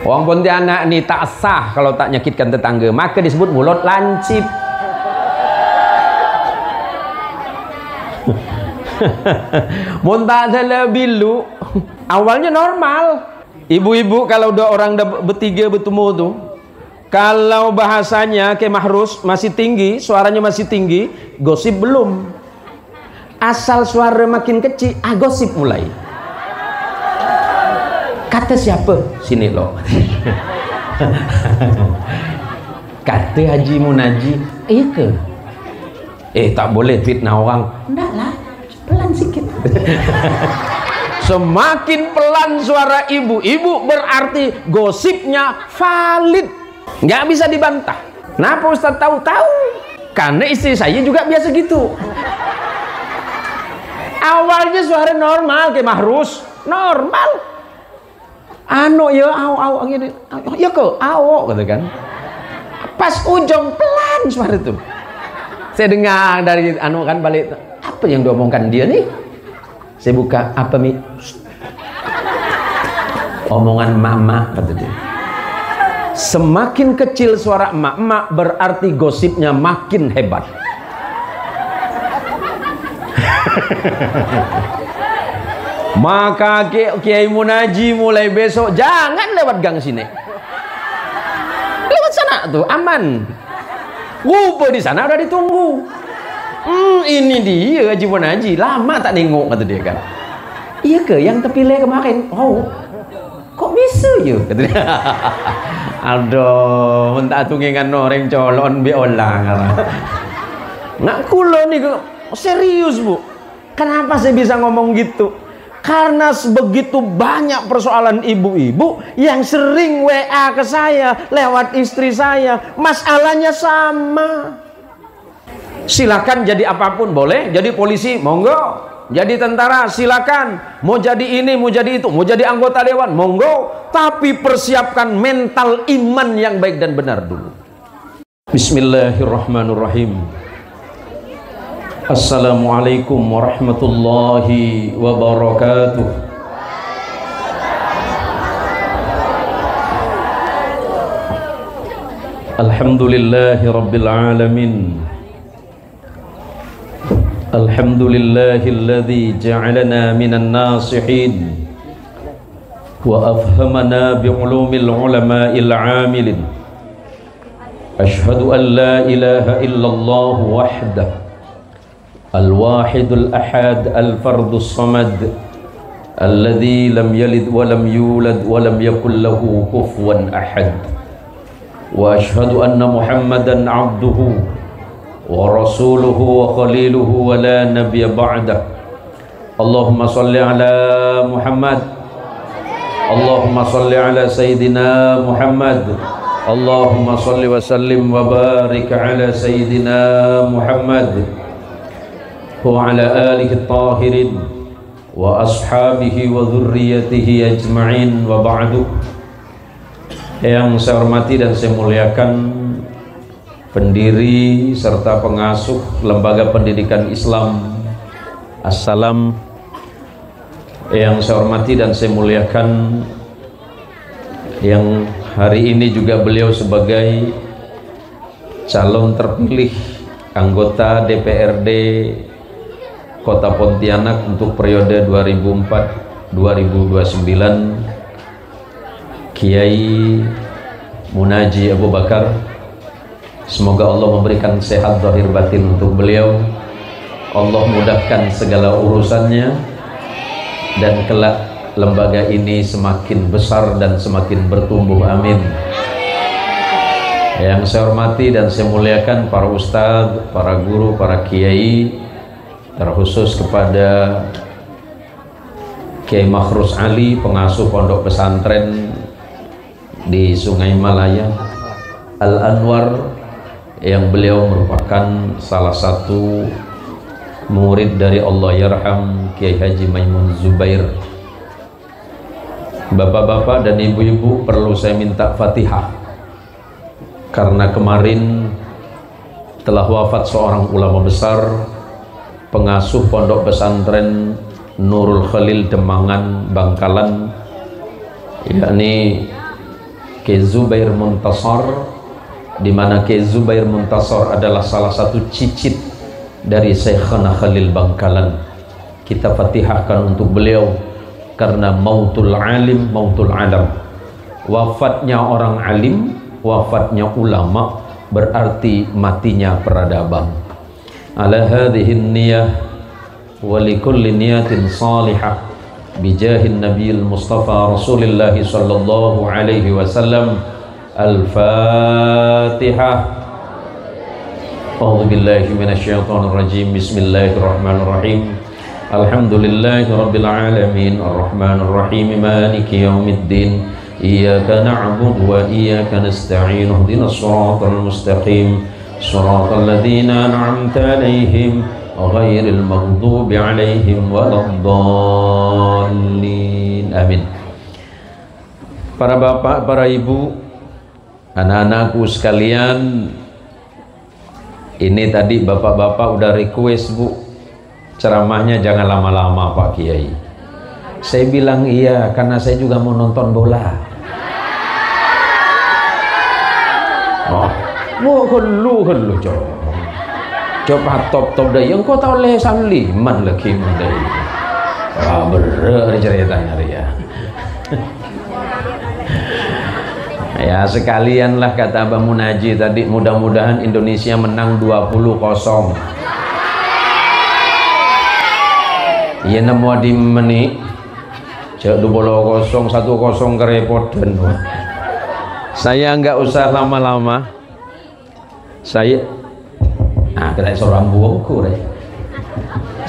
Orang Pontianak ni tak sah kalau tak nyakitkan tetangga, maka disebut mulut lancip. Muntah lebih lu awalnya normal. Ibu-ibu kalau dua orang bertiga bertemu tuh, kalau bahasanya kayak mahrus masih tinggi, suaranya masih tinggi, gosip belum. Asal suara makin kecil, gosip mulai. Kata siapa? Sini lo. Kata Haji Munaji, iya ke? Tak boleh fitnah orang. Enggak lah, pelan sikit. Semakin pelan suara ibu-ibu berarti gosipnya valid, nggak bisa dibantah. Kenapa Ustaz tahu? Karena istri saya juga biasa gitu. Awalnya suara normal kayak mahrus, normal. Ya au gini, ya kok au gitu kan. Pas ujung pelan suara itu. Saya dengar dari kan balik, apa yang diomongkan dia nih? Saya buka, apa Mi? Omongan emak-emak kata dia. Semakin kecil suara emak-emak berarti gosipnya makin hebat. Maka Kiai Munaji mulai besok jangan lewat gang sini. Lewat sana tuh aman. Rupa di sana udah ditunggu. Ini dia Haji Munaji, lama tak nengok kata dia kan. Iya ke yang terpilih kemarin? Kok bisa ya? Kata dia. Aduh, entah tungingan orang colon bi olang. Nggak kulo nih serius Bu. Kenapa saya bisa ngomong gitu? Karena begitu banyak persoalan ibu-ibu yang sering WA ke saya lewat istri saya, masalahnya sama. Silakan jadi apapun boleh, jadi polisi monggo, jadi tentara silakan, mau jadi ini, mau jadi itu, mau jadi anggota dewan monggo, tapi persiapkan mental iman yang baik dan benar dulu. Bismillahirrahmanirrahim. Assalamualaikum warahmatullahi wabarakatuh. Alhamdulillahi rabbil alamin. Alhamdulillahilladzi ja'alana minan nasihin wa afhamana bi'ulumil ulama'il 'amilin. Ashhadu an la ilaha illallah wahdahu al-wahidul ahad al-fardus samad alladzi lam yalid wa lam yulad wa lam yakul lahu kufuwan ahad. Wa ashhadu anna Muhammadan 'abduhu wa rasuluhu wa khaliluhu wa la nabiyya ba'dah. Allahumma salli ala Muhammad, Allahumma salli ala Sayyidina Muhammad, Allahumma salli wa sallim wa barik ala Sayyidina Muhammad wa ala alihi at-tahirin wa ashabihi wa dhurriyyatihi ajma'in wa ba'du. Yang saya hormati dan saya muliakan pendiri serta pengasuh Lembaga Pendidikan Islam Assalam, yang saya hormati dan saya muliakan yang hari ini juga beliau sebagai calon terpilih anggota DPRD Kota Pontianak untuk periode 2004-2029, Kiai Munaji Abu Bakar. Semoga Allah memberikan sehat zahir batin untuk beliau, Allah mudahkan segala urusannya, dan kelak lembaga ini semakin besar dan semakin bertumbuh, amin. Yang saya hormati dan saya muliakan para ustadz, para guru, para kiai, terkhusus kepada Kiai Makhrus Ali, pengasuh pondok pesantren di Sungai Malaya Al-Anwar, yang beliau merupakan salah satu murid dari Allahyarham Kiai Haji Maimun Zubair. Bapak-bapak dan ibu-ibu, perlu saya minta Fatihah karena kemarin telah wafat seorang ulama besar, pengasuh pondok pesantren Nurul Khalil Demangan Bangkalan, yakni Kiai Zubair Muntasar, di mana Kiai Zubair Muntasar adalah salah satu cicit dari Syekhana Khalil Bangkalan. Kita fatihahkan untuk beliau, karena mautul alim mautul alam. Wafatnya orang alim, wafatnya ulama, berarti matinya peradaban. Ala hadhihin niyah wa likulli niyatin salihah bijahin nabiyil mustafa rasulillah sallallahu alaihi wasallam. Al-Fatihah. A'udzu billahi minasyaitonir rajim. Bismillahirrahmanirrahim. Alhamdulillahi rabbil alamin arrahmanir rahim maliki yaumiddin iyyaka na'budu wa iyyaka nasta'in ihdinas siratal mustaqim siratal ladzina an'amta 'alaihim ghairil maghdubi 'alaihim waladdallin. Amin. Para bapak, para ibu, anak-anakku sekalian, ini tadi bapak-bapak udah request, Bu, ceramahnya jangan lama-lama Pak Kiai. Saya bilang iya, karena saya juga mau nonton bola. Oh, mau helu coba top dah yang kau tahu leh saliman lagi mandai. Wah, bener ceritanya ya. Ya sekalianlah kata Abang Munaji tadi, mudah-mudahan Indonesia menang 20-0. Iya nemu di menit cek 20-0 1-0 kerepotan. Saya nggak usah lama-lama, saya kena seorang buangku deh.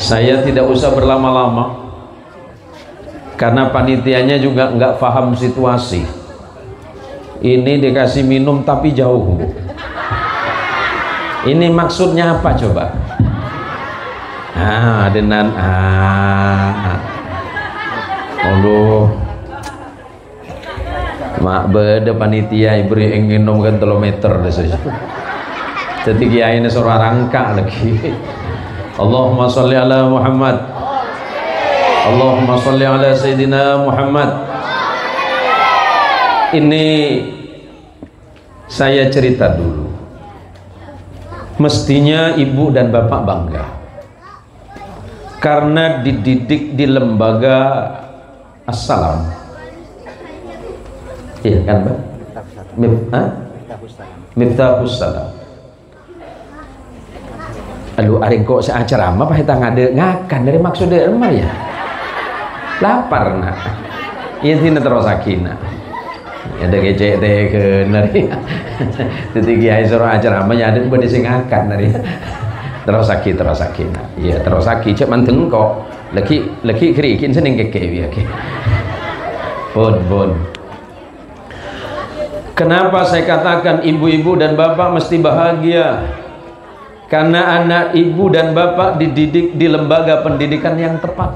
Saya tidak usah berlama-lama karena panitianya juga nggak paham situasi. Ini dikasih minum tapi jauh, Bu. Ini maksudnya apa coba? Dengan aduh, mak beda panitia beri ingin nomkan kilometer deh saja. Jadi kiai ini seorang rangka lagi. Allahumma sholli ala Muhammad. Allahumma sholli ala Sayyidina Muhammad. Ini saya cerita dulu. Mestinya ibu dan bapak bangga karena dididik di lembaga Assalam. Iya kan, Pak? Miftahus Salam. Aduh, ari kok seacara apa kita ngade ngakan dari maksudnya emang ya? Lapar nak. Iya sini terus sakina. Ada kecek teh ke nari. Titik kiai suruh acara apa ya ada bade sing ngakan nari. Terus sakina. Iya terus sakit cek manteng kok. Laki kerikin seneng keke ya ke. Bon. Kenapa saya katakan ibu-ibu dan bapak mesti bahagia? Karena anak ibu dan bapak dididik di lembaga pendidikan yang tepat.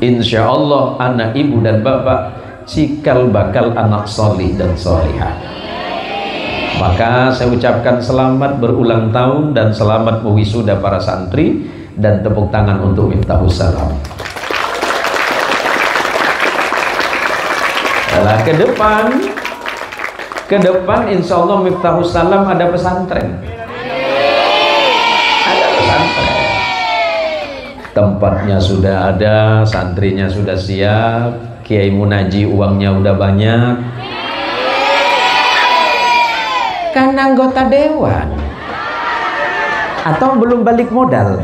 Insya Allah anak ibu dan bapak cikal bakal anak solih dan solihah. Maka saya ucapkan selamat berulang tahun dan selamat wisuda para santri, dan tepuk tangan untuk Miftahus Salam. Nah, ke depan insya Allah Miftahus Salam ada pesantren. Tempatnya sudah ada, santrinya sudah siap, Kiai Munaji uangnya udah banyak. Kan anggota dewan atau belum balik modal?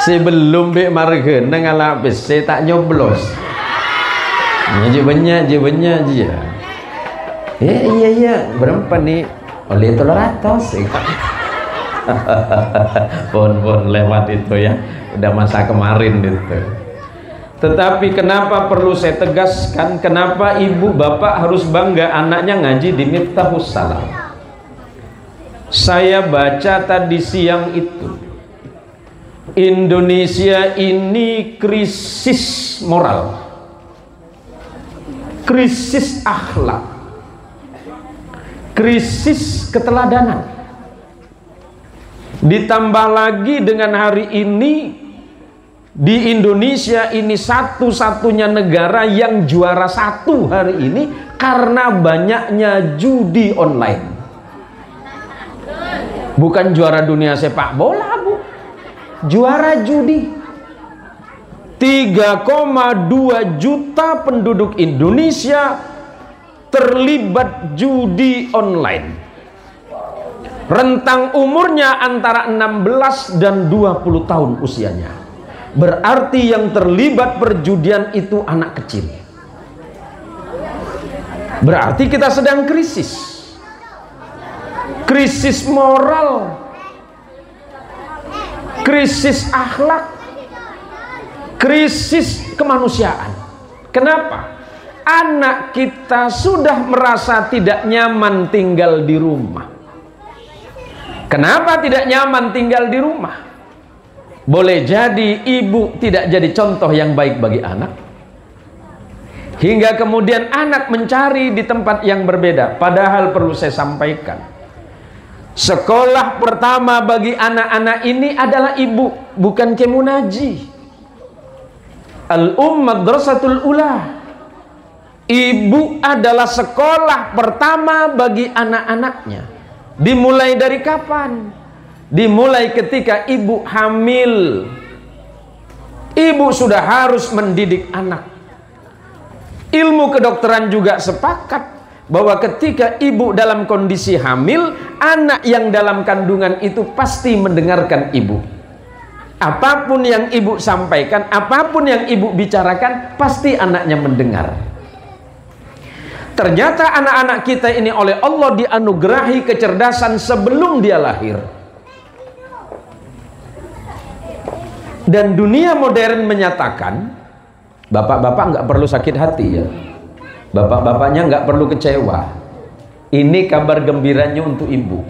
Sebelum bek marga nang alapis saya tak nyoblos. Jawabannya aja. Iya berapa nih? Oleh 300. Pon lewat itu ya, udah masa kemarin itu. Tetapi kenapa perlu saya tegaskan, kenapa ibu bapak harus bangga anaknya ngaji di Miftahus Salam? Saya baca tadi siang itu, Indonesia ini krisis moral, krisis akhlak, krisis keteladanan. Ditambah lagi dengan hari ini Di Indonesia ini satu-satunya negara yang juara 1 hari ini karena banyaknya judi online. Bukan juara dunia sepak bola, Bu. Juara judi. 3,2 juta penduduk Indonesia terlibat judi online. Rentang umurnya antara 16 dan 20 tahun usianya. Berarti yang terlibat perjudian itu anak kecil. Berarti kita sedang krisis. Krisis moral, krisis akhlak, krisis kemanusiaan. Kenapa? Anak kita sudah merasa tidak nyaman tinggal di rumah. Kenapa tidak nyaman tinggal di rumah? Boleh jadi ibu tidak jadi contoh yang baik bagi anak, hingga kemudian anak mencari di tempat yang berbeda. Padahal perlu saya sampaikan, sekolah pertama bagi anak-anak ini adalah ibu, bukan kemunaji. Madrasatul ula. Ibu adalah sekolah pertama bagi anak-anaknya. Dimulai dari kapan? Dimulai ketika ibu hamil. Ibu sudah harus mendidik anak. Ilmu kedokteran juga sepakat bahwa ketika ibu dalam kondisi hamil, anak yang dalam kandungan itu pasti mendengarkan ibu. Apapun yang ibu sampaikan, apapun yang ibu bicarakan, pasti anaknya mendengar. Ternyata anak-anak kita ini oleh Allah dianugerahi kecerdasan sebelum dia lahir. Dan dunia modern menyatakan, bapak-bapak nggak perlu sakit hati ya. Bapak-bapaknya nggak perlu kecewa. Ini kabar gembiranya untuk ibu.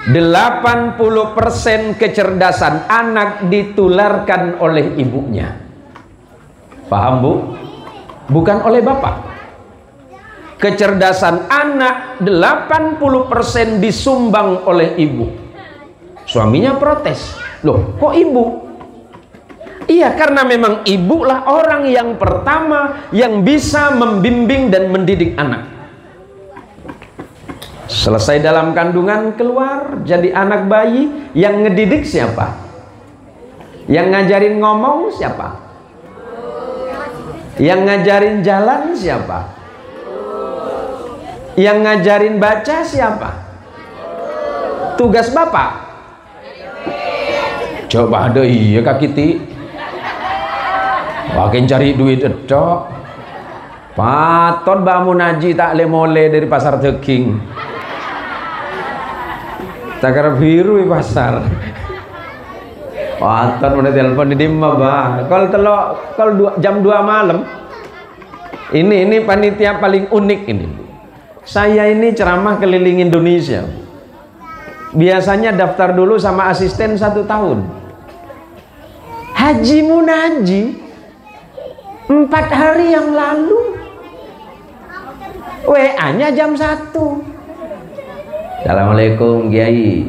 80% kecerdasan anak ditularkan oleh ibunya. Paham, Bu? Bukan oleh bapak. Kecerdasan anak 80% disumbang oleh ibu. Suaminya protes. Loh, kok ibu? Iya, karena memang ibulah orang yang pertama yang bisa membimbing dan mendidik anak. Selesai dalam kandungan, keluar jadi anak bayi, yang ngedidik siapa? Yang ngajarin ngomong siapa? Yang ngajarin jalan siapa? Yang ngajarin baca siapa? Tugas bapak? Coba ada iya Kak Kiti. Makin cari duit edok. Paton bangun haji tak lemole dari pasar Teking. Takar biru di pasar. Paton mana telepon di dimma bah. Kalau jam 2 malam. Ini panitia paling unik ini. Saya ini ceramah keliling Indonesia. Biasanya daftar dulu sama asisten 1 tahun. Haji Munaji 4 hari yang lalu WA-nya jam 1. Assalamualaikum Kiai.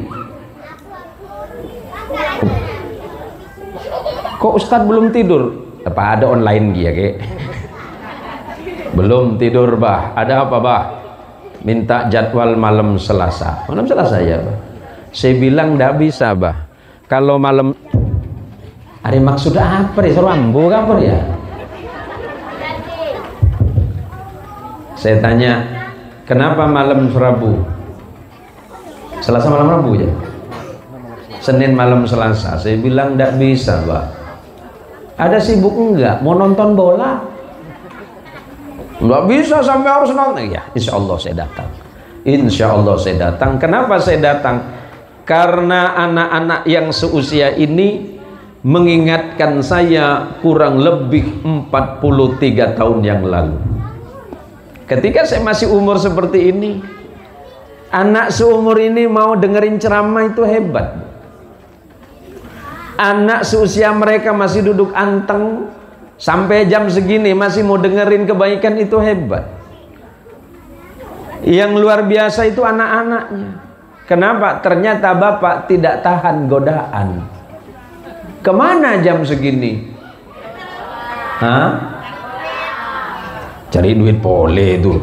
Kok Ustadz belum tidur? Apa ada online dia kek? Belum tidur bah. Ada apa bah? Minta jadwal malam Selasa. Malam Selasa ya bah. Saya bilang tidak bisa bah. Kalau malam ada maksud apa ya? Serambu apa ya? Saya tanya, kenapa malam Rabu? Selasa malam Rabu ya? Senin malam Selasa. Saya bilang tidak bisa bah. Ada sibuk enggak? Mau nonton bola? Enggak bisa sampai harus nonton. Ya, insya Allah saya datang. Insya Allah saya datang. Kenapa saya datang? Karena anak-anak yang seusia ini mengingatkan saya kurang lebih 43 tahun yang lalu. Ketika saya masih umur seperti ini, anak seumur ini mau dengerin ceramah itu hebat. Anak seusia mereka masih duduk anteng sampai jam segini masih mau dengerin kebaikan, itu hebat. Yang luar biasa itu anak-anaknya. Kenapa? Ternyata bapak tidak tahan godaan. Kemana jam segini? Hah? Cari duit pole itu.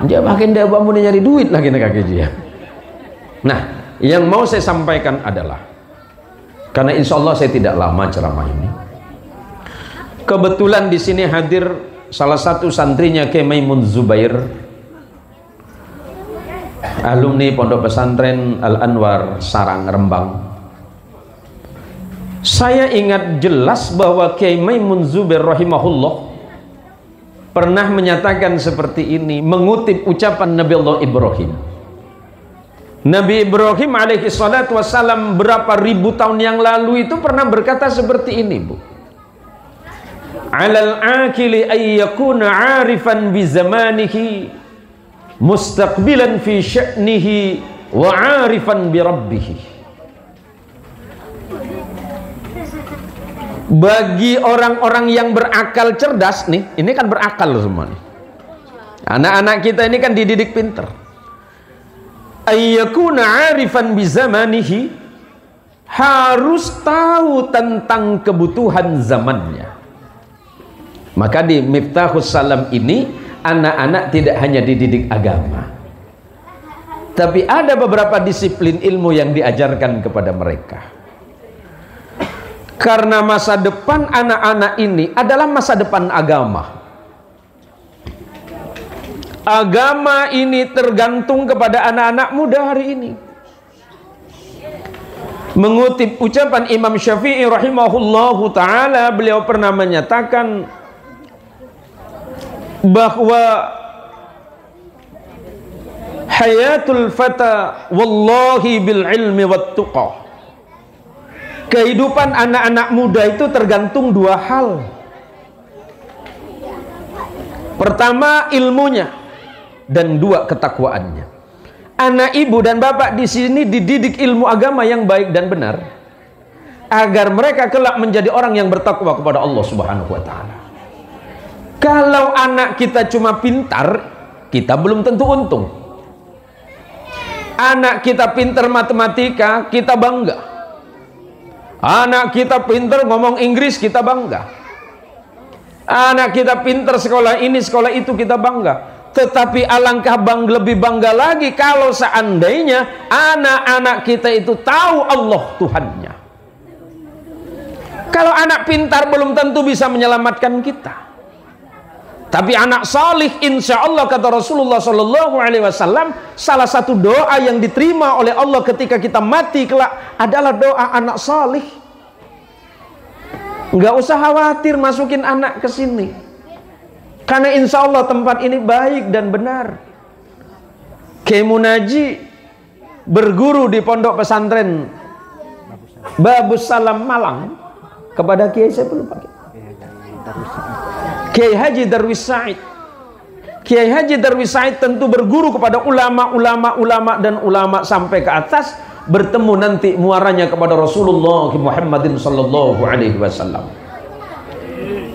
Dia makin dia bangun nyari duit lagi nih kakek dia. Nah, yang mau saya sampaikan adalah, karena insya Allah saya tidak lama ceramah ini. Kebetulan di sini hadir salah satu santrinya Kiai Maimun Zubair, alumni Pondok Pesantren Al Anwar Sarang Rembang. Saya ingat jelas bahwa Kiai Maimun Zubair rahimahullah pernah menyatakan seperti ini, mengutip ucapan Nabi Allah Ibrahim. Nabi Ibrahim alaihi salatu wassalam berapa ribu tahun yang lalu itu pernah berkata seperti ini, Bu. Alal akili ay yakuna arifan bi zamanihi mustaqbilan fi sya'nihi wa arifan bi rabbih. Bagi orang-orang yang berakal cerdas nih, ini kan berakal loh semua nih. Anak-anak kita ini kan dididik pinter. Ayyakuna arifan bizamanihi, harus tahu tentang kebutuhan zamannya. Maka di Miftahus Salam ini anak-anak tidak hanya dididik agama, tapi ada beberapa disiplin ilmu yang diajarkan kepada mereka. Karena masa depan anak-anak ini adalah masa depan agama. Agama ini tergantung kepada anak-anak muda hari ini. Mengutip ucapan Imam Syafi'i rahimahullahu ta'ala, beliau pernah menyatakan bahwa hayatul fata wallahi bil ilmi wat tuqa. Kehidupan anak-anak muda itu tergantung dua hal. Pertama ilmunya, dan dua ketakwaannya. Anak ibu dan bapak di sini dididik ilmu agama yang baik dan benar, agar mereka kelak menjadi orang yang bertakwa kepada Allah Subhanahu wa taala. Kalau anak kita cuma pintar, kita belum tentu untung. Anak kita pintar matematika, kita bangga. Anak kita pintar ngomong Inggris, kita bangga. Anak kita pintar sekolah ini, sekolah itu, kita bangga. Tetapi alangkah lebih bangga lagi kalau seandainya anak-anak kita itu tahu Allah Tuhannya. Kalau anak pintar belum tentu bisa menyelamatkan kita. Tapi anak salih, insya Allah kata Rasulullah Sallallahu Alaihi Wasallam, salah satu doa yang diterima oleh Allah ketika kita mati kelak adalah doa anak salih. Nggak usah khawatir masukin anak ke sini, karena insya Allah tempat ini baik dan benar. Kiai Munaji berguru di Pondok Pesantren Babus Salam Malang kepada Kiai, saya belum pakai, Kiai Haji Darwis Said. Kiai Haji Darwis Said tentu berguru kepada ulama dan ulama sampai ke atas, bertemu nanti muaranya kepada Rasulullah Muhammadin sallallahu alaihi wasallam.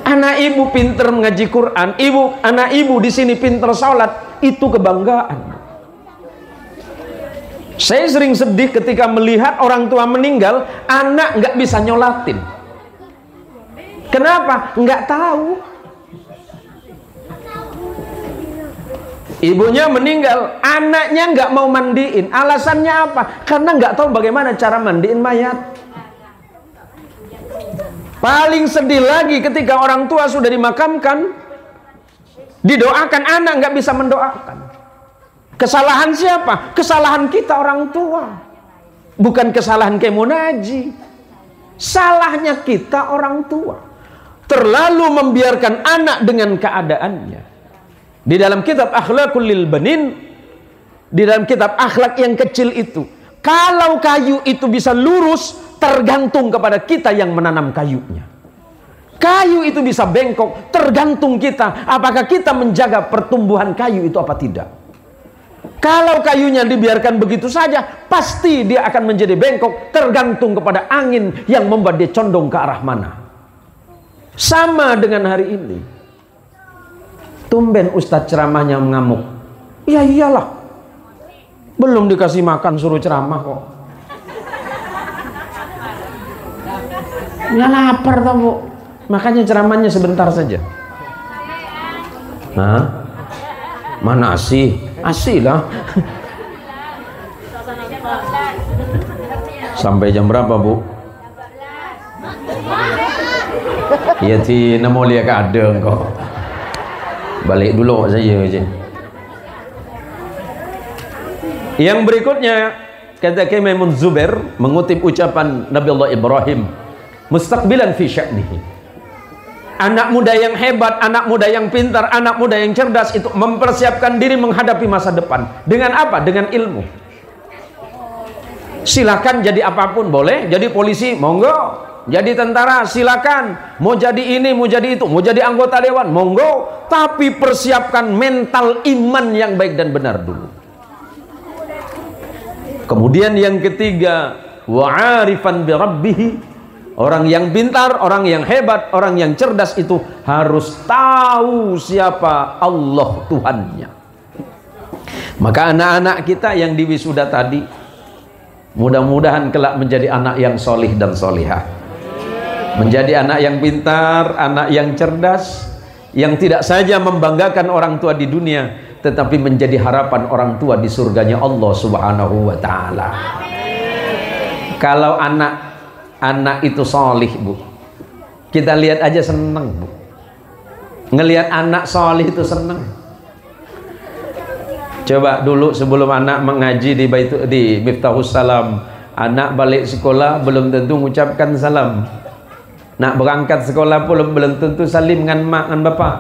Anak ibu pinter mengaji Quran, anak ibu di sini pinter sholat, itu kebanggaan. Saya sering sedih ketika melihat orang tua meninggal, anak nggak bisa nyolatin. Kenapa? Nggak tahu. Ibunya meninggal, anaknya nggak mau mandiin. Alasannya apa? Karena nggak tahu bagaimana cara mandiin mayat. Paling sedih lagi ketika orang tua sudah dimakamkan, didoakan, anak nggak bisa mendoakan. Kesalahan siapa? Kesalahan kita orang tua, bukan kesalahan Kiai Munaji. Salahnya kita orang tua, terlalu membiarkan anak dengan keadaannya. Di dalam kitab Akhlaqul lil Banin, di dalam kitab akhlak yang kecil itu, kalau kayu itu bisa lurus, tergantung kepada kita yang menanam kayunya. Kayu itu bisa bengkok, tergantung kita apakah kita menjaga pertumbuhan kayu itu apa tidak. Kalau kayunya dibiarkan begitu saja, pasti dia akan menjadi bengkok, tergantung kepada angin yang membuat dia condong ke arah mana. Sama dengan hari ini. Tumben Ustadz ceramahnya mengamuk. Ya iyalah, belum dikasih makan suruh ceramah kok. Nggak lapar toh Bu. Makanya ceramahnya sebentar saja. Hah? Mana ASI? ASI lah. Sampai jam berapa Bu? Ya Tina mau lihat keadaan kok. Balik dulu saja aja. Yang berikutnya kata Imam Zubair mengutip ucapan Nabi Allah Ibrahim, mustaqbilan fi sya'nihi. Anak muda yang hebat, anak muda yang pintar, anak muda yang cerdas itu mempersiapkan diri menghadapi masa depan. Dengan apa? Dengan ilmu. Silakan jadi apapun boleh, jadi polisi monggo, jadi tentara silakan, mau jadi ini, mau jadi itu, mau jadi anggota dewan monggo, tapi persiapkan mental iman yang baik dan benar dulu. Kemudian yang ketiga, wa'arifan bi rabbih. Orang yang pintar, orang yang hebat, orang yang cerdas itu harus tahu siapa Allah Tuhannya. Maka anak-anak kita yang diwisuda tadi, mudah-mudahan kelak menjadi anak yang solih dan solihah, menjadi anak yang pintar, anak yang cerdas, yang tidak saja membanggakan orang tua di dunia, tetapi menjadi harapan orang tua di surganya Allah Subhanahu wa ta'ala. Kalau anak itu solih Bu, kita lihat aja seneng Bu. Ngelihat anak solih itu seneng. Coba dulu sebelum anak mengaji di Miftahus Salam, anak balik sekolah belum tentu mengucapkan salam. Nak berangkat sekolah pun belum tentu salim dengan mak dan bapak.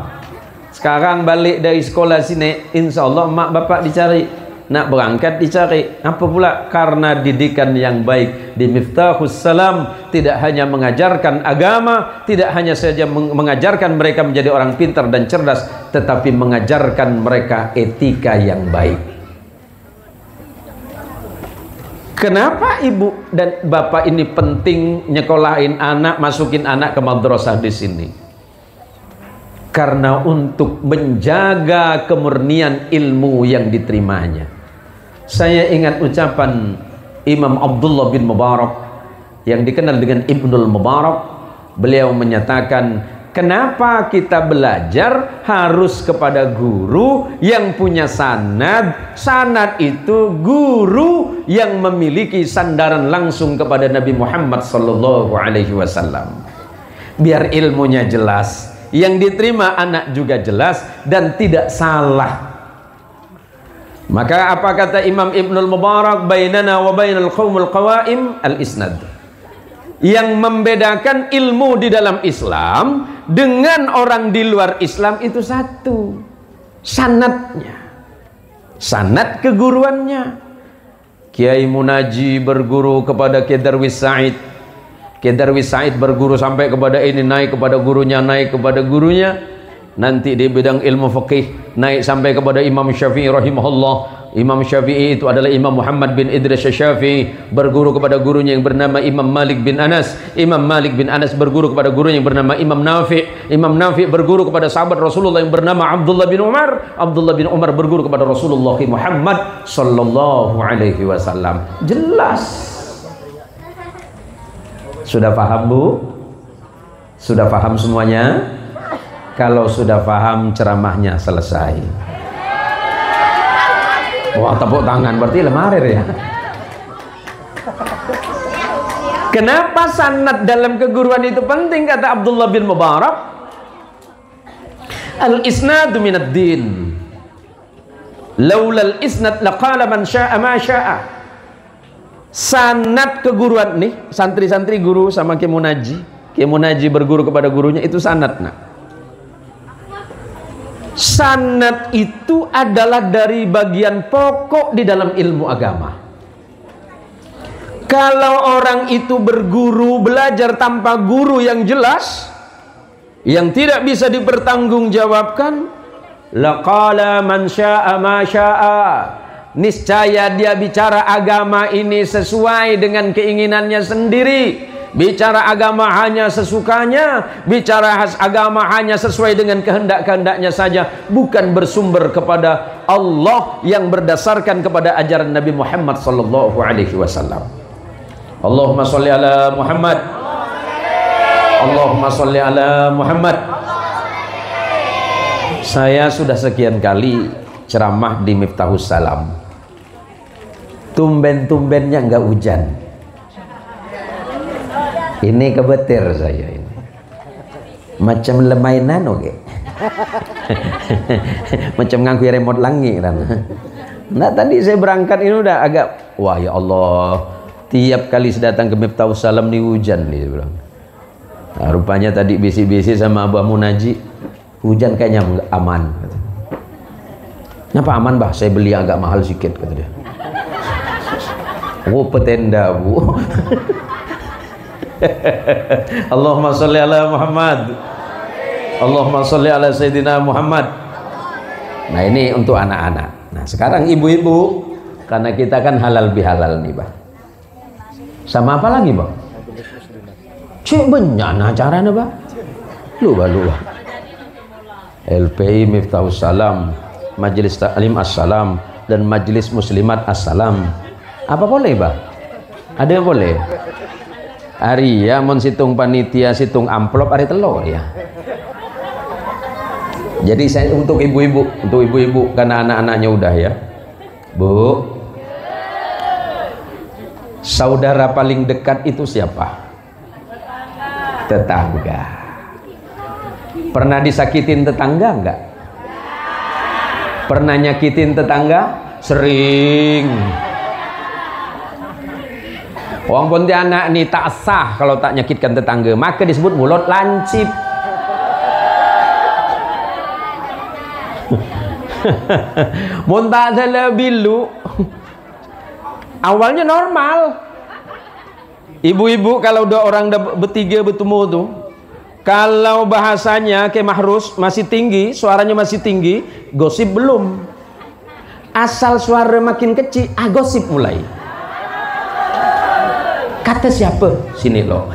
Sekarang balik dari sekolah sini, insya Allah mak bapak dicari. Nak berangkat dicari. Apa pula? Karena didikan yang baik di Miftahus Salam tidak hanya mengajarkan agama, tidak hanya saja mengajarkan mereka menjadi orang pintar dan cerdas, tetapi mengajarkan mereka etika yang baik. Kenapa ibu dan bapak ini penting nyekolahin anak, masukin anak ke madrasah di sini? Karena untuk menjaga kemurnian ilmu yang diterimanya. Saya ingat ucapan Imam Abdullah bin Mubarak yang dikenal dengan Ibnul Mubarak. Beliau menyatakan, kenapa kita belajar harus kepada guru yang punya sanad? Sanad itu guru yang memiliki sandaran langsung kepada Nabi Muhammad sallallahu alaihi wasallam. Biar ilmunya jelas, yang diterima anak juga jelas dan tidak salah. Maka apa kata Imam Ibnul Mubarak, bainana wa bainal qaumul qawaim al-isnad. Yang membedakan ilmu di dalam Islam dengan orang di luar Islam itu satu, sanadnya, sanad keguruannya. Kiai Munaji berguru kepada Kiai Darwis Said, Kiai Darwis Said berguru sampai kepada ini, naik kepada gurunya, naik kepada gurunya. Nanti di bidang ilmu fikih naik sampai kepada Imam Syafi'i rahimahullah. Imam Syafi'i itu adalah Imam Muhammad bin Idris Syafi'i, berguru kepada gurunya yang bernama Imam Malik bin Anas. Imam Malik bin Anas berguru kepada gurunya yang bernama Imam Nafi'. Imam Nafi' berguru kepada sahabat Rasulullah yang bernama Abdullah bin Umar. Abdullah bin Umar berguru kepada Rasulullah Muhammad sallallahu alaihi wasallam. Jelas. Sudah paham Bu? Sudah paham semuanya? Kalau sudah paham, ceramahnya selesai. Wah, tepuk tangan, berarti lemarir ya. Kenapa sanad dalam keguruan itu penting? Kata Abdullah bin Mubarak, al-isnadu minad din, laulal isnad laqala man sya'a ma sya'a. Sanad keguruan nih, santri-santri guru sama Kiai Munaji. Kiai Munaji berguru kepada gurunya, itu sanad. Nah, sanad itu adalah dari bagian pokok di dalam ilmu agama. Kalau orang itu berguru, belajar tanpa guru yang jelas, yang tidak bisa dipertanggungjawabkan, laqala man sya'a ma sya'a. Niscaya dia bicara agama ini sesuai dengan keinginannya sendiri. Bicara agama hanya sesukanya, bicara agama hanya sesuai dengan kehendak-kehendaknya saja, bukan bersumber kepada Allah yang berdasarkan kepada ajaran Nabi Muhammad sallallahu alaihi wasallam. Allahumma sholli ala Muhammad. Allahumma sholli ala Muhammad. Saya sudah sekian kali ceramah di Miftahus Salam. Tumben-tumbennya nggak hujan. Ini kebetir saya ini. Macam lemainan oke. Macam nganggu remote langit kan. Nah tadi saya berangkat ini udah agak, wah ya Allah, tiap kali saya datang ke Miftahus Salam nih hujan nih bilang. Nah, rupanya tadi bisik-bisik sama Abah Munaji, hujan kayaknya aman. Kenapa aman bah? Saya beli agak mahal sedikit kata dia. Oh petenda bu. Allahumma sholli ala Muhammad. Allahumma sholli ala Sayyidina Muhammad. Nah ini untuk anak-anak. Nah sekarang ibu-ibu, karena kita kan halal bihalal nih bah. Sama apa lagi bah? Cik banyak acaranya bah. Lupa. LPI Miftahus Salam, Majelis Taklim Assalam, dan Majelis Muslimat Assalam. Apa boleh bah? Ada yang boleh? Hari ya mon situng panitia, situng amplop hari telur ya. Jadi saya untuk ibu-ibu, karena anak-anaknya udah ya. Bu, saudara paling dekat itu siapa? Tetangga. Pernah disakitin tetangga enggak? Pernah nyakitin tetangga? Sering. Orang Pontianak nih tak sah kalau tak nyakitkan tetangga, maka disebut mulut lancip. Muntah ada bilu. Awalnya normal. Ibu-ibu kalau udah orang bertiga bertemu tuh, kalau bahasanya kayak mahrus masih tinggi, suaranya masih tinggi, gosip belum. Asal suara makin kecil, gosip mulai. Kata siapa? Sini loh.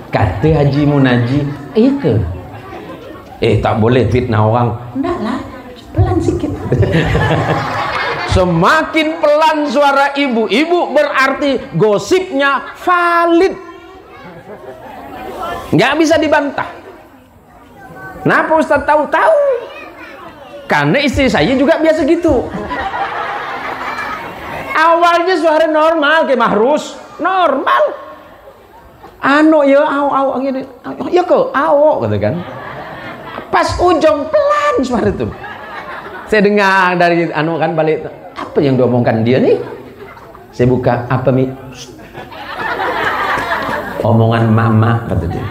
Kata Haji Munaji, iya ke? Tak boleh fitnah orang. Enggak lah, pelan sikit. Semakin pelan suara ibu-ibu berarti gosipnya valid. Nggak bisa dibantah. Kenapa Ustaz tahu? Karena istri saya juga biasa gitu. Awalnya suara normal kayak mahrus, normal. Ya au gini. Ya kok au gitu kan. Pas ujung pelan suara itu. Saya dengar dari kan balik, apa yang diomongkan dia nih? Saya buka, apa Mi? Omongan mama kata dia.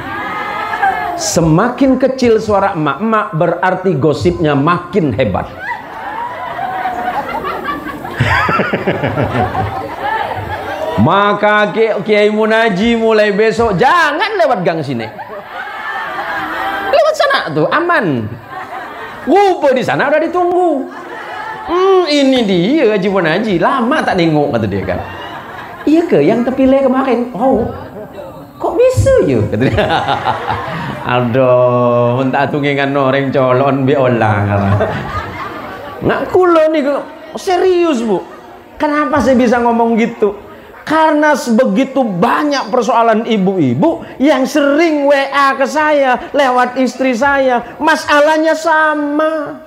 Semakin kecil suara emak-emak berarti gosipnya makin hebat. Maka Kiai Munaji mulai besok jangan lewat gang sini. Lewat sana tuh aman. Rupa di sana udah ditunggu. Ini dia Haji Munaji, lama tak nengok kata dia kan. Iya ke yang terpilih kemarin? Oh, kok bisa ya? Kata dia. Aduh, entah tungingan orang colon bi olang. Nggak kulo nih serius bu. Kenapa saya bisa ngomong gitu? Karena sebegitu banyak persoalan ibu-ibu yang sering WA ke saya lewat istri saya, masalahnya sama.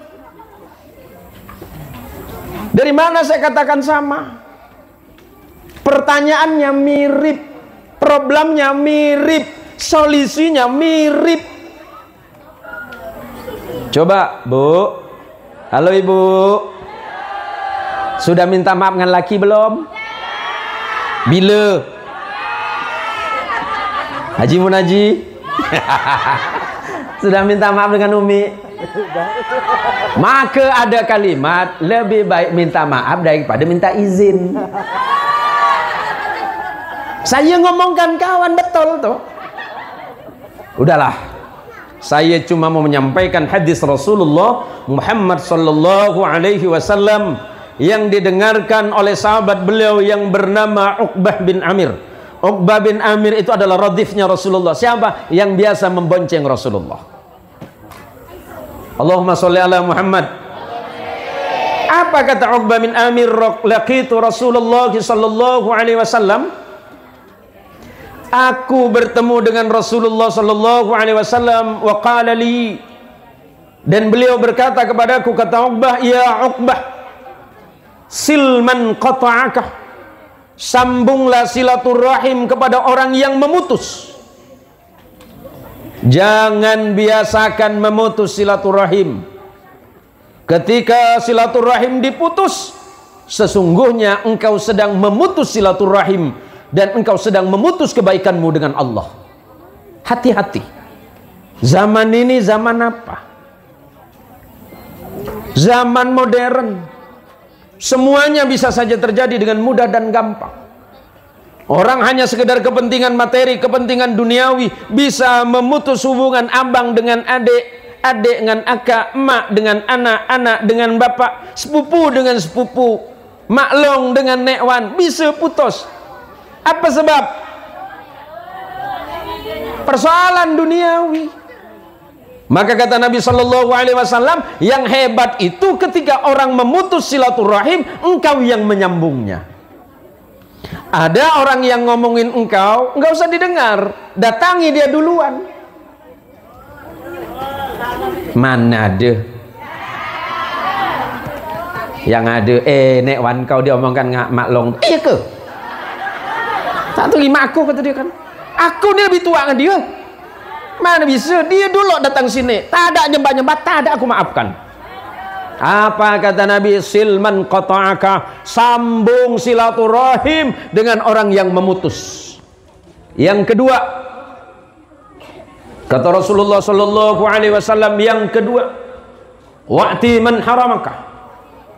Dari mana saya katakan sama? Pertanyaannya mirip, problemnya mirip, solusinya mirip. Coba Bu, halo Ibu, sudah minta maaf dengan laki belum? Bila? Haji Munaji sudah minta maaf dengan Umi? Maka ada kalimat lebih baik minta maaf daripada minta izin. Saya ngomongkan kawan betul tuh. Udahlah, saya cuma mau menyampaikan hadis Rasulullah Muhammad sallallahu alaihi wasallam yang didengarkan oleh sahabat beliau yang bernama Uqbah bin Amir. Uqbah bin Amir itu adalah radifnya Rasulullah. Siapa? Yang biasa membonceng Rasulullah. Allahumma sholli ala Muhammad. Apa kata Uqbah bin Amir? Laqitu Rasulullah sallallahu alaihi wasallam aku bertemu dengan Rasulullah sallallahu alaihi wasallam wa qala li, dan beliau berkata kepadaku, kata Uqbah, ya Uqbah, silman qata'aka, sambunglah silaturahim kepada orang yang memutus. Jangan biasakan memutus silaturahim. Ketika silaturahim diputus, sesungguhnya engkau sedang memutus silaturahim dan engkau sedang memutus kebaikanmu dengan Allah. Hati-hati. Zaman ini zaman apa? Zaman modern. Semuanya bisa saja terjadi dengan mudah dan gampang. Orang hanya sekedar kepentingan materi, kepentingan duniawi, bisa memutus hubungan abang dengan adik, adik dengan akak, emak dengan anak, anak dengan bapak, sepupu dengan sepupu, maklong dengan nekwan, bisa putus. Apa sebab? Persoalan duniawi. Maka kata Nabi sallallahu alaihi wasallam, yang hebat itu ketika orang memutus silaturahim, engkau yang menyambungnya. Ada orang yang ngomongin engkau, enggak usah didengar, datangi dia duluan. Mana ada yang ada nek wan kau diomongkan ngak maklong, iya ke? Tak terima aku, kata dia kan. Aku ni lebih tua dengan dia. Mana bisa, dia dulu datang sini, tak ada nyembah-nyembah, tak ada aku maafkan. Apa kata Nabi? Silman qata'aka, sambung silaturahim dengan orang yang memutus. Yang kedua, kata Rasulullah sallallahu alaihi wasallam, yang kedua, wa'ti man haramaka,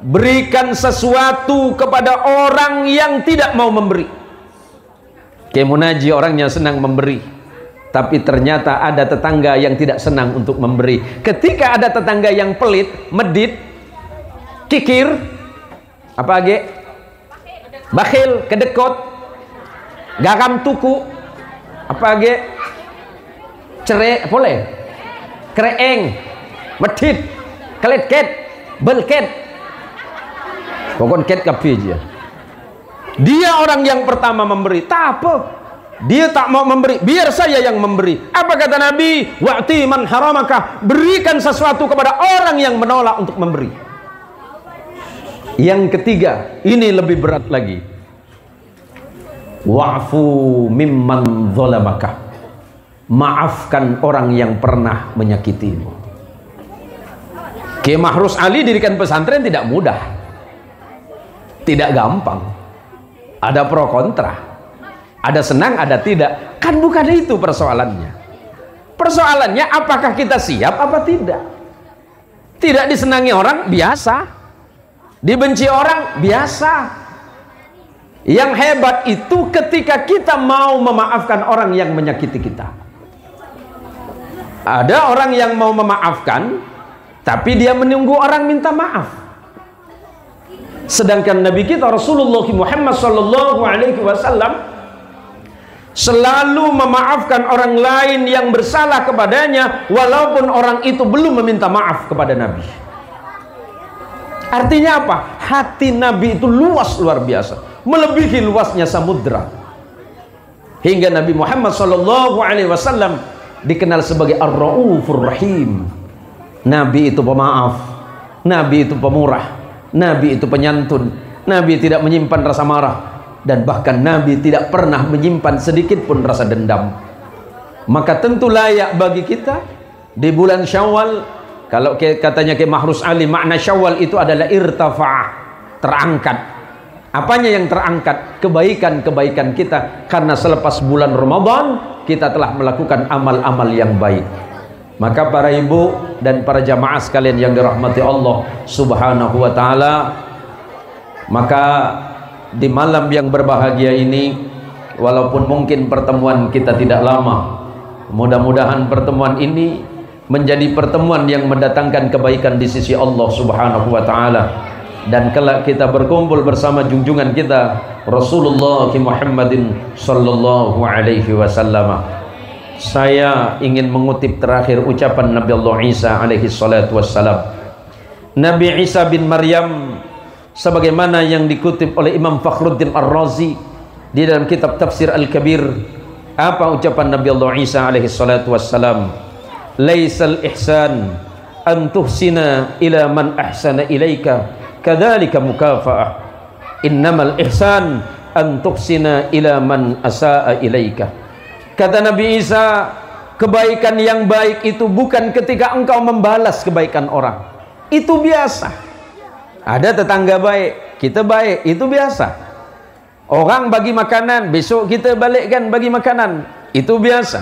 berikan sesuatu kepada orang yang tidak mau memberi. Kemunaji orangnya senang memberi, tapi ternyata ada tetangga yang tidak senang untuk memberi. Ketika ada tetangga yang pelit, medit, kikir, apa lagi? Bakhil, kedekut, garam tuku, apa lagi? Cerai, boleh? Kreeng, medit, keletket, belket, pokoknya ket kapi aja. Dia orang yang pertama memberi, tak apa. Dia tak mau memberi, biar saya yang memberi. Apa kata Nabi? Wa'ti man haramaka, berikan sesuatu kepada orang yang menolak untuk memberi. Yang ketiga, ini lebih berat lagi. Wa'fu mimman zalamaka, maafkan orang yang pernah menyakitimu. Kiai Mahrus Ali dirikan pesantren tidak mudah, tidak gampang. Ada pro kontra, ada senang, ada tidak. Kan bukan itu persoalannya. Persoalannya apakah kita siap apa tidak. Tidak disenangi orang, biasa. Dibenci orang, biasa. Yang hebat itu ketika kita mau memaafkan orang yang menyakiti kita. Ada orang yang mau memaafkan, tapi dia menunggu orang minta maaf. Sedangkan Nabi kita Rasulullah Muhammad sallallahu alaihi wasallam selalu memaafkan orang lain yang bersalah kepadanya, walaupun orang itu belum meminta maaf kepada Nabi. Artinya apa? Hati Nabi itu luas, luar biasa, melebihi luasnya samudra. Hingga Nabi Muhammad sallallahu alaihi wasallam dikenal sebagai Ar-Raufur Rahim. Nabi itu pemaaf, Nabi itu pemurah, Nabi itu penyantun, Nabi tidak menyimpan rasa marah, dan bahkan Nabi tidak pernah menyimpan sedikit pun rasa dendam. Maka tentu layak bagi kita di bulan Syawal, kalau katanya Kiai Mahrus Ali, makna Syawal itu adalah irtafa', terangkat. Apanya yang terangkat? Kebaikan-kebaikan kita, karena selepas bulan Ramadan kita telah melakukan amal-amal yang baik. Maka para ibu dan para jamaah sekalian yang dirahmati Allah subhanahu wa ta'ala, maka di malam yang berbahagia ini, walaupun mungkin pertemuan kita tidak lama, mudah-mudahan pertemuan ini menjadi pertemuan yang mendatangkan kebaikan di sisi Allah subhanahu wa ta'ala. Dan kelak kita berkumpul bersama junjungan kita Rasulullah Muhammadin sallallahu alaihi wasallam. Saya ingin mengutip terakhir ucapan Nabi Allah Isa alaihi salatu wassalam. Nabi Isa bin Maryam, sebagaimana yang dikutip oleh Imam Fakhruddin Ar-Razi di dalam kitab Tafsir Al-Kabir, Apa ucapan Nabi Allah Isa alaihi salatu wassalam? Laisal ihsan an tuhsina ila man ahsana ilaika kadzalika mukafaah. Innamal ihsan an tuhsina ila man asaa ilaika. Kata Nabi Isa, kebaikan yang baik itu bukan ketika engkau membalas kebaikan orang. Itu biasa. Ada tetangga baik, kita baik, itu biasa. Orang bagi makanan, besok kita balikkan bagi makanan, itu biasa.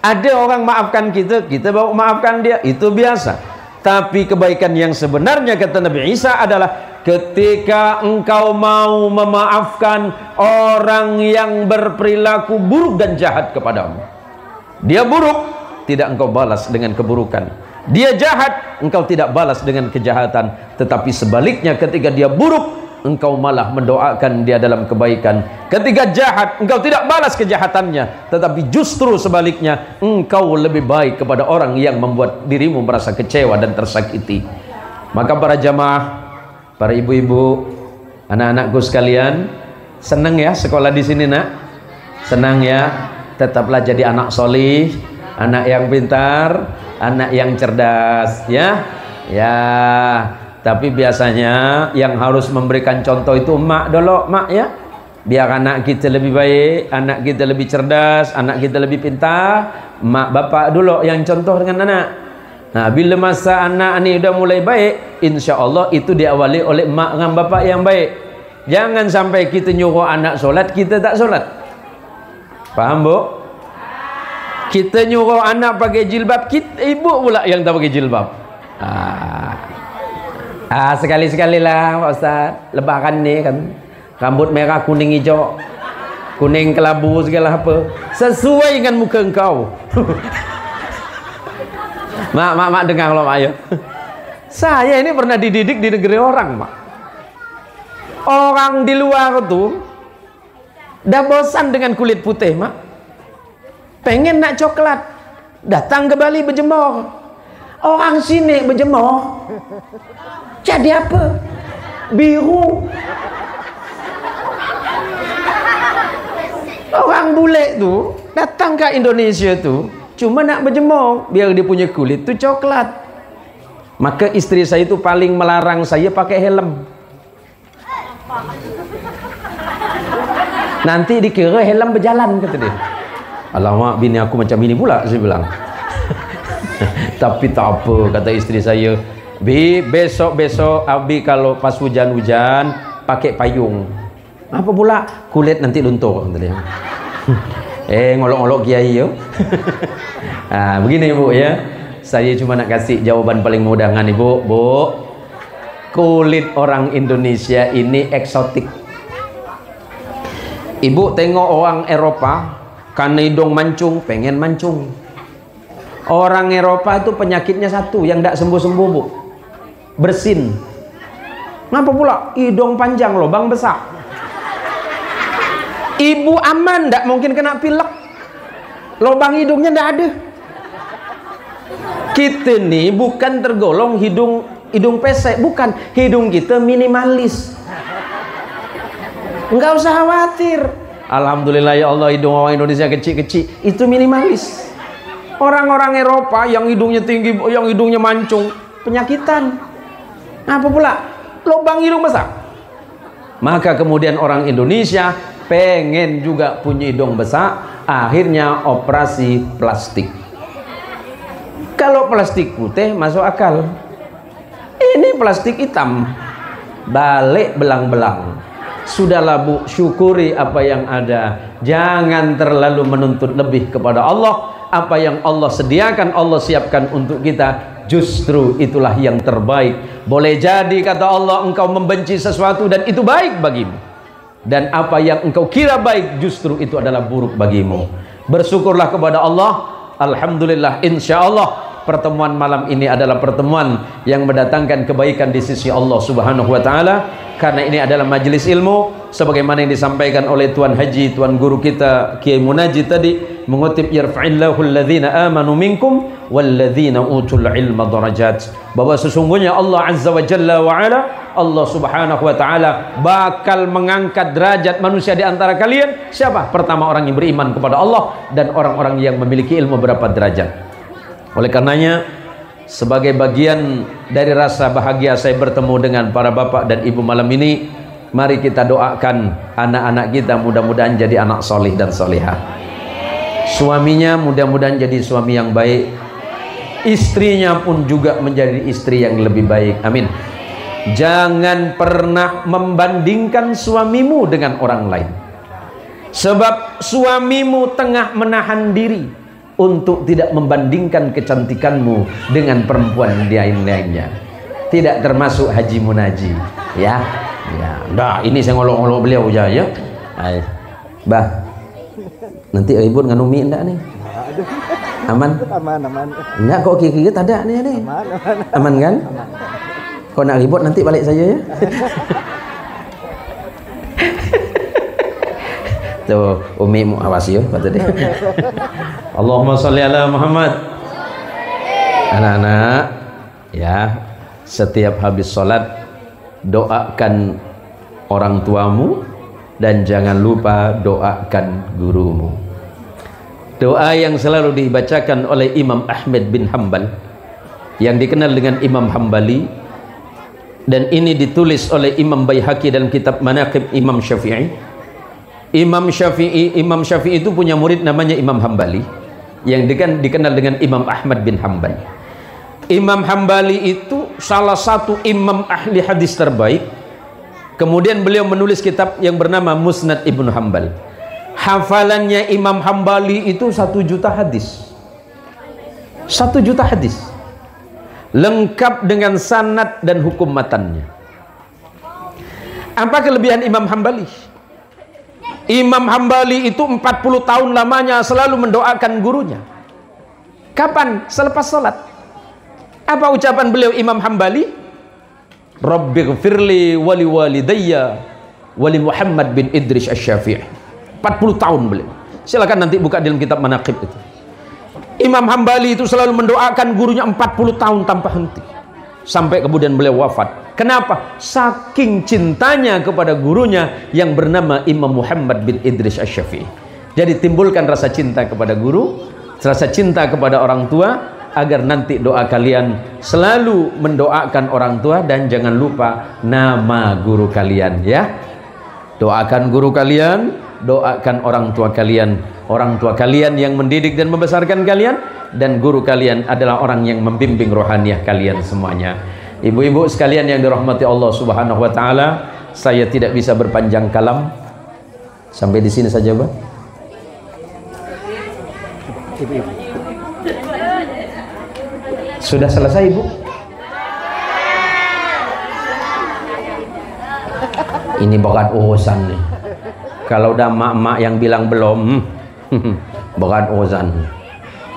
Ada orang maafkan kita, kita bawa maafkan dia, itu biasa. Tapi kebaikan yang sebenarnya kata Nabi Isa adalah ketika engkau mau memaafkan orang yang berperilaku buruk dan jahat kepadamu. Dia buruk, tidak engkau balas dengan keburukan. Dia jahat, engkau tidak balas dengan kejahatan. Tetapi sebaliknya ketika dia buruk, engkau malah mendoakan dia dalam kebaikan. Ketika jahat, engkau tidak balas kejahatannya, tetapi justru sebaliknya, engkau lebih baik kepada orang yang membuat dirimu merasa kecewa dan tersakiti. Maka para jamaah, para ibu-ibu, anak-anakku sekalian, senang ya sekolah di sini, nak? Senang ya? Tetaplah jadi anak solih, anak yang pintar, anak yang cerdas, ya. Ya, tapi biasanya yang harus memberikan contoh itu emak dulu, mak ya. Biar anak kita lebih baik, anak kita lebih cerdas, anak kita lebih pintar, mak bapak dulu yang contoh dengan anak. Nah, bila masa anak ini udah mulai baik, insya Allah itu diawali oleh mak dengan bapak yang baik. Jangan sampai kita nyuruh anak solat, kita tak solat. Paham, Bu? Kita nyuruh anak pakai jilbab, kita ibu pula yang tak pakai jilbab. Sekali-sekali lah Pak Ustaz, lebaran ni kan, rambut merah kuning hijau, kuning kelabu segala apa, sesuai dengan muka engkau. Mak dengar loh mak ya. Saya ini pernah dididik di negeri orang, mak. Orang di luar tuh dah bosan dengan kulit putih, mak. Pengen nak coklat, datang ke Bali berjemur. Orang sini berjemur jadi apa? Biru. Orang bule tu datang ke Indonesia tu cuma nak berjemur biar dia punya kulit tu coklat. Maka istri saya itu paling melarang saya pakai helm. Nanti dikira helm berjalan, kata dia. Alamak, bini aku macam ini pula, saya bilang. Tapi tak apa, kata istri saya. Bi, besok-besok Abi kalau pas hujan-hujan pakai payung. Apa pula? Kulit nanti luntur, kata dia. Ngolok-ngolok kiai yo. Begini Ibu ya. Saya cuma nak kasih jawaban paling mudah dengan Ibu. Bu, kulit orang Indonesia ini eksotik. Ibu tengok orang Eropa, karena hidung mancung, pengen mancung. Orang Eropa itu penyakitnya satu yang tidak sembuh-sembuh, Bu. Bersin. Ngapa pula? Hidung panjang, lubang besar. Ibu aman, tidak mungkin kena pilek. Lubang hidungnya tidak ada. Kita nih bukan tergolong hidung pesek, bukan. Hidung kita minimalis. Enggak usah khawatir. Alhamdulillah ya Allah, hidung orang Indonesia kecil-kecil itu minimalis. Orang-orang Eropa yang hidungnya tinggi, yang hidungnya mancung, penyakitan. Apa pula? Lubang hidung besar. Maka kemudian orang Indonesia pengen juga punya hidung besar, akhirnya operasi plastik. Kalau plastik putih masuk akal. Ini plastik hitam, balik belang-belang. Sudahlah Bu, syukuri apa yang ada. Jangan terlalu menuntut lebih kepada Allah. Apa yang Allah sediakan, Allah siapkan untuk kita, justru itulah yang terbaik. Boleh jadi kata Allah engkau membenci sesuatu dan itu baik bagimu, dan apa yang engkau kira baik justru itu adalah buruk bagimu. Bersyukurlah kepada Allah. Alhamdulillah, insya Allah pertemuan malam ini adalah pertemuan yang mendatangkan kebaikan di sisi Allah Subhanahu wa Ta'ala, karena ini adalah majelis ilmu sebagaimana yang disampaikan oleh Tuan Haji, Tuan Guru kita Kiai Munajid tadi. mengutip yarfa'illahu alladhina amanu minkum walladzina utul ilma darajat, bahwa sesungguhnya Allah Azza wa Jalla wa ala, Allah Subhanahu wa taala bakal mengangkat derajat manusia di antara kalian. Siapa? Pertama, orang yang beriman kepada Allah dan orang-orang yang memiliki ilmu berapa derajat. Oleh karenanya, sebagai bagian dari rasa bahagia saya bertemu dengan para bapak dan ibu malam ini, mari kita doakan anak-anak kita mudah-mudahan jadi anak solih dan solihah. Suaminya mudah-mudahan jadi suami yang baik, istrinya pun juga menjadi istri yang lebih baik. Amin. Jangan pernah membandingkan suamimu dengan orang lain, sebab suamimu tengah menahan diri untuk tidak membandingkan kecantikanmu dengan perempuan lain-lainnya. Tidak termasuk Haji Munaji, ya. Ya, dah ini saya ngolok-ngolok beliau aja ya. Ay, bah, nanti ribut dengan Umi enggak nih? Aman? Aman. Enggak kok kiki ada nih. Aman kan? Kau nak ribut nanti balik saja ya. Tuh, Umi mu awas ya kata dia. Allahumma sholli ala Muhammad. Anak-anak, ya, setiap habis sholat doakan orang tuamu dan jangan lupa doakan gurumu. Doa yang selalu dibacakan oleh Imam Ahmad bin Hanbal yang dikenal dengan Imam Hambali, dan ini ditulis oleh Imam Baihaqi dalam kitab Manaqib Imam Syafi'i. Imam Syafi'i itu punya murid namanya Imam Hambali yang dikenal dengan Imam Ahmad bin Hanbal. Imam Hambali itu salah satu imam ahli hadis terbaik. Kemudian beliau menulis kitab yang bernama Musnad Ibnu Hanbal. Hafalannya Imam Hambali itu 1 juta hadis. 1 juta hadis. Lengkap dengan sanad dan hukum matannya. Apa kelebihan Imam Hambali? Imam Hambali itu 40 tahun lamanya selalu mendoakan gurunya. Kapan? Selepas sholat. Apa ucapan beliau Imam Hambali? Rabbighfirli wali walidayya wali Muhammad bin Idris Asy-Syafi'i. 40 tahun beliau. Silakan nanti buka dalam kitab Manaqib itu. Imam Hambali itu selalu mendoakan gurunya 40 tahun tanpa henti sampai kemudian beliau wafat. Kenapa? Saking cintanya kepada gurunya yang bernama Imam Muhammad bin Idris Asy-Syafi'i. Jadi timbulkan rasa cinta kepada guru, rasa cinta kepada orang tua, agar nanti doa kalian selalu mendoakan orang tua dan jangan lupa nama guru kalian ya. Doakan guru kalian, doakan orang tua kalian. Orang tua kalian yang mendidik dan membesarkan kalian, dan guru kalian adalah orang yang membimbing rohaniah kalian semuanya. Ibu-ibu sekalian yang dirahmati Allah Subhanahu wa taala, saya tidak bisa berpanjang kalam. Sampai di sini saja, Pak. Sudah selesai, Bu? Ini berat urusan nih. Kalau udah mak-mak yang bilang belum, berat urusan.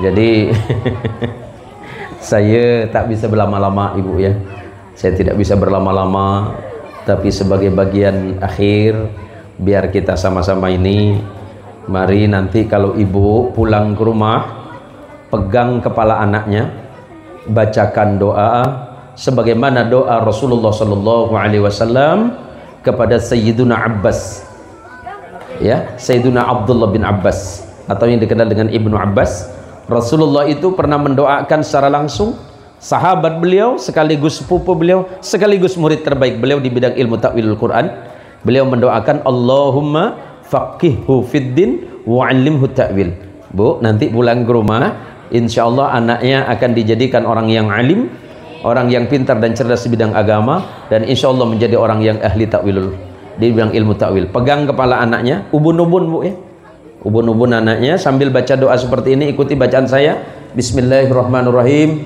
Jadi saya tak bisa berlama-lama, Ibu ya. Saya tidak bisa berlama-lama, tapi sebagai bagian akhir biar kita sama-sama ini, mari nanti kalau Ibu pulang ke rumah, pegang kepala anaknya, bacakan doa sebagaimana doa Rasulullah sallallahu alaihi wasallam kepada Sayyiduna Abbas, ya, Sayyiduna Abdullah bin Abbas atau yang dikenal dengan Ibnu Abbas. Rasulullah itu pernah mendoakan secara langsung sahabat beliau sekaligus sepupu beliau sekaligus murid terbaik beliau di bidang ilmu ta'wilul Quran. Beliau mendoakan Allahumma faqihhu fiddin wa 'allimhu ta'wil. Bu, nanti pulang ke rumah insyaallah anaknya akan dijadikan orang yang alim, orang yang pintar dan cerdas di bidang agama, dan insyaallah menjadi orang yang ahli ta'wilul di bidang ilmu ta'wil. Pegang kepala anaknya, ubun-ubun, Bu ya. Ubun-ubun anaknya sambil baca doa seperti ini, ikuti bacaan saya. Bismillahirrahmanirrahim.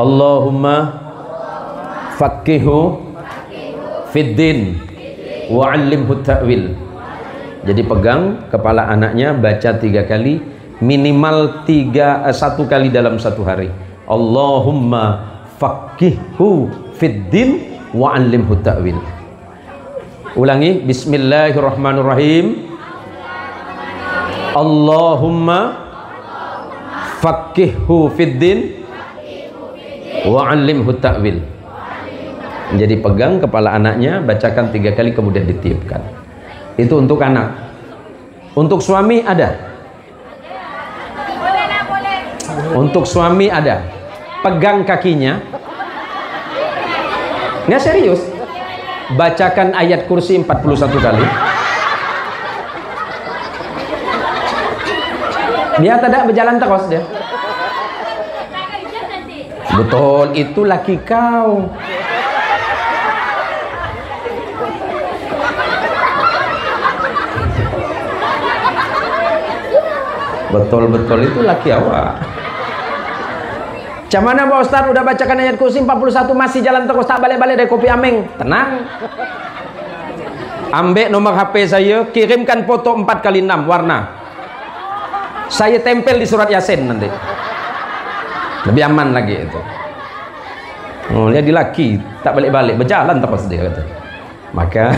Allahumma faqihu fiddin wa 'allimhu ta'wil. Jadi pegang kepala anaknya, baca 3 kali, minimal 1 kali dalam 1 hari. Allahumma faqihhu fiddin wa 'allimhu ta'wil. Ulangi, bismillahirrahmanirrahim. Allahumma faqihhu fiddin wa 'allimhu ta'wil. Jadi pegang kepala anaknya, bacakan 3 kali kemudian ditiupkan. Itu untuk anak. Untuk suami ada. Untuk suami ada. Pegang kakinya. Nggak serius. Bacakan ayat kursi 41 kali. Dia tidak berjalan terus dia. Betul, itu laki kau. Betul-betul itu laki awak. Macam mana Pak Ustaz, udah bacakan ayat kursi 41 masih jalan terus, tak balik-balik dari kopi ameng. Tenang. Ambil nomor HP saya, kirimkan foto 4x6 warna. Saya tempel di surat Yasin nanti. Lebih aman lagi itu. Oh, dia di laki, tak balik-balik, berjalan terus dia kata. Maka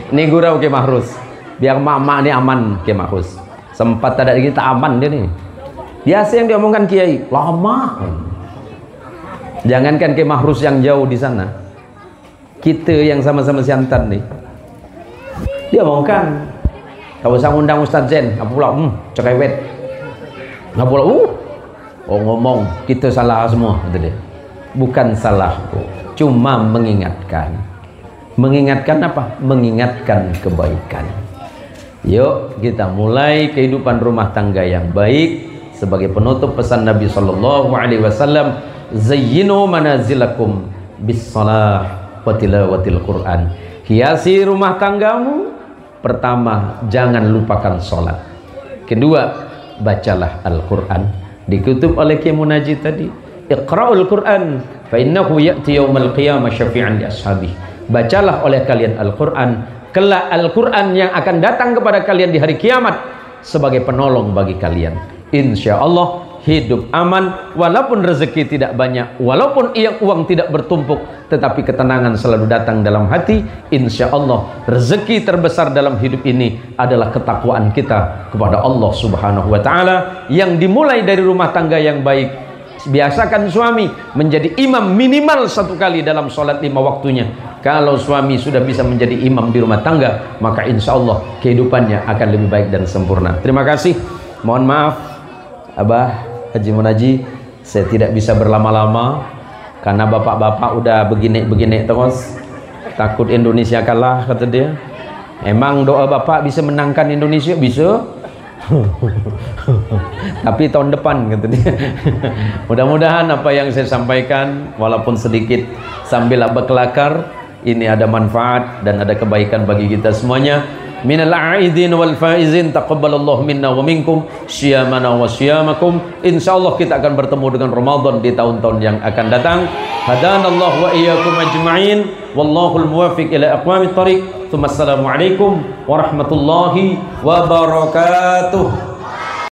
ini gurau ke Mahrus. Biar mak-mak ni aman ke Mahrus. Sempat tak ada lagi tak aman dia nih. Biasa yang diomongkan kiai lama. Jangankan ke Mahrus yang jauh di sana, kita yang sama-sama Siantan nih, dia omongkan kalau usah undang Ustaz Zen apa pula cerewet apa pula ngomong kita salah semua kata dia. Bukan salahku, cuma mengingatkan. Mengingatkan apa? Mengingatkan kebaikan. Yuk kita mulai kehidupan rumah tangga yang baik. Sebagai penutup pesan Nabi sallallahu alaihi wasallam, zayyinu manazilakum bis-shalah wa tilawatil Qur'an. Hiasi rumah tanggamu. Pertama, jangan lupakan salat. Kedua, bacalah Al-Qur'an. Dikutip oleh Kiai Munaji tadi, Iqra'ul Qur'an fa innahu ya'ti yaumal qiyamah syafi'an li ashabihi. Bacalah oleh kalian Al-Qur'an, kelak Al-Qur'an yang akan datang kepada kalian di hari kiamat sebagai penolong bagi kalian. Insya Allah hidup aman, walaupun rezeki tidak banyak, walaupun uang tidak bertumpuk, tetapi ketenangan selalu datang dalam hati. Insya Allah rezeki terbesar dalam hidup ini adalah ketakwaan kita kepada Allah Subhanahu wa Ta'ala, yang dimulai dari rumah tangga yang baik. Biasakan suami menjadi imam minimal 1 kali dalam sholat 5 waktunya. Kalau suami sudah bisa menjadi imam di rumah tangga, maka insya Allah kehidupannya akan lebih baik dan sempurna. Terima kasih. Mohon maaf Abah Haji Munaji, saya tidak bisa berlama-lama karena bapak-bapak udah begini-begini terus. Takut Indonesia kalah kata dia. Emang doa bapak bisa menangkan Indonesia? Bisa. Tapi tahun depan kata dia. Mudah-mudahan apa yang saya sampaikan walaupun sedikit sambil berkelakar, ini ada manfaat dan ada kebaikan bagi kita semuanya. Minal a'idin wal faizin, taqabbalallahu minna wa minkum syiyamana wa syiyamakum. Insyaallah kita akan bertemu dengan Ramadan di tahun-tahun yang akan datang. Hadanallahu wa iyyakum ajma'in, wallahul muwaffiq ila aqwamit thariq. Assalamualaikum warahmatullahi wabarakatuh.